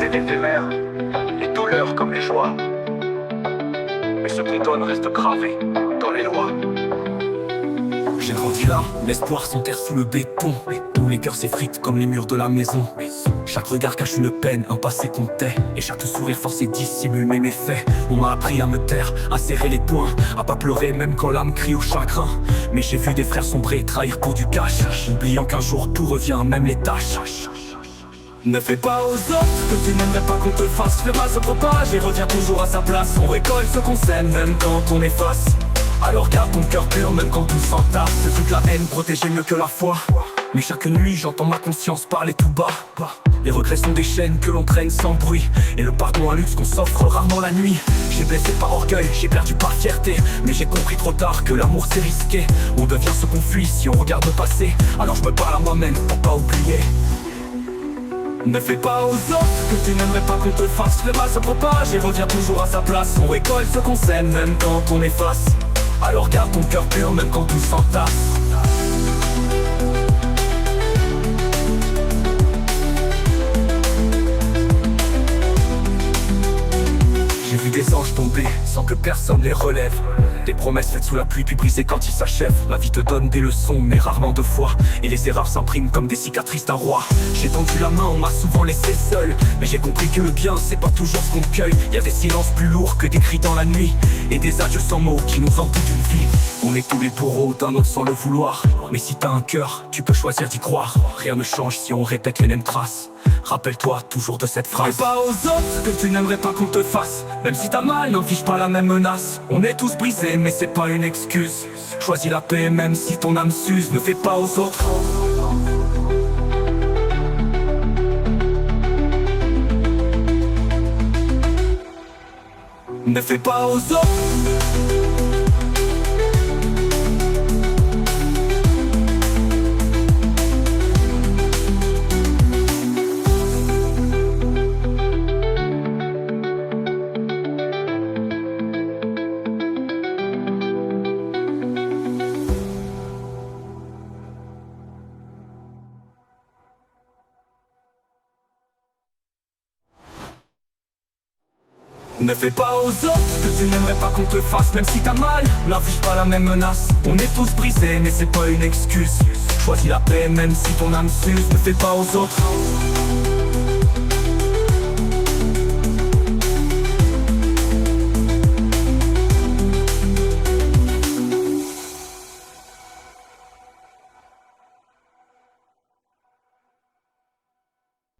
c'est éphémère, les douleurs comme les joies. Mais ce qu'on donne reste gravé dans les lois. J'ai grandi là, l'espoir s'enterre sous le béton. Tous les cœurs s'effritent comme les murs de la maison. Chaque regard cache une peine, un passé qu'on tait. Et chaque sourire forcé dissimule mes méfaits. On m'a appris à me taire, à serrer les poings, à pas pleurer même quand l'âme crie au chagrin. Mais j'ai vu des frères sombrer, trahir pour du cash, oubliant qu'un jour tout revient, même les tâches. Ne fais pas aux autres que tu n'aimerais pas qu'on te fasse. Fais pas se propage et reviens toujours à sa place. On récolte ce qu'on sème même quand on efface. Alors garde ton cœur pur même quand tout s'entasse. Toute la haine protégée mieux que la foi. Mais chaque nuit j'entends ma conscience parler tout bas. Les regrets sont des chaînes que l'on traîne sans bruit. Et le pardon un luxe qu'on s'offre rarement la nuit. J'ai blessé par orgueil, j'ai perdu par fierté. Mais j'ai compris trop tard que l'amour c'est risqué. On devient ce qu'on fuit si on regarde le passé. Alors je me parle à moi-même pour pas oublier. Ne fais pas aux autres que tu n'aimerais pas qu'on te fasse. Le mal se propage et revient toujours à sa place. On récolte ce qu'on sème même quand on efface. Alors garde ton cœur pur même quand tout s'entasse. J'ai vu des anges tomber sans que personne les relève. Des promesses faites sous la pluie puis brisées quand ils s'achèvent. La vie te donne des leçons mais rarement de foi. Et les erreurs s'impriment comme des cicatrices d'un roi. J'ai tendu la main, on m'a souvent laissé seul. Mais j'ai compris que le bien c'est pas toujours ce qu'on cueille. Y a des silences plus lourds que des cris dans la nuit. Et des adieux sans mots qui nous entourent d'une vie. On est tous les bourreaux d'un autre sans le vouloir. Mais si t'as un cœur, tu peux choisir d'y croire. Rien ne change si on répète les mêmes traces. Rappelle-toi toujours de cette phrase. Fais pas aux autres que tu n'aimerais pas qu'on te fasse. Même si t'as mal, n'inflige pas la même menace. On est tous brisés mais c'est pas une excuse. Choisis la paix même si ton âme s'use. Ne fais pas aux autres. Ne fais pas aux autres. Ne fais pas aux autres que tu n'aimerais pas qu'on te fasse. Même si t'as mal, n'inflige pas la même menace. On est tous brisés mais c'est pas une excuse. Choisis la paix même si ton âme s'use. Ne fais pas aux autres.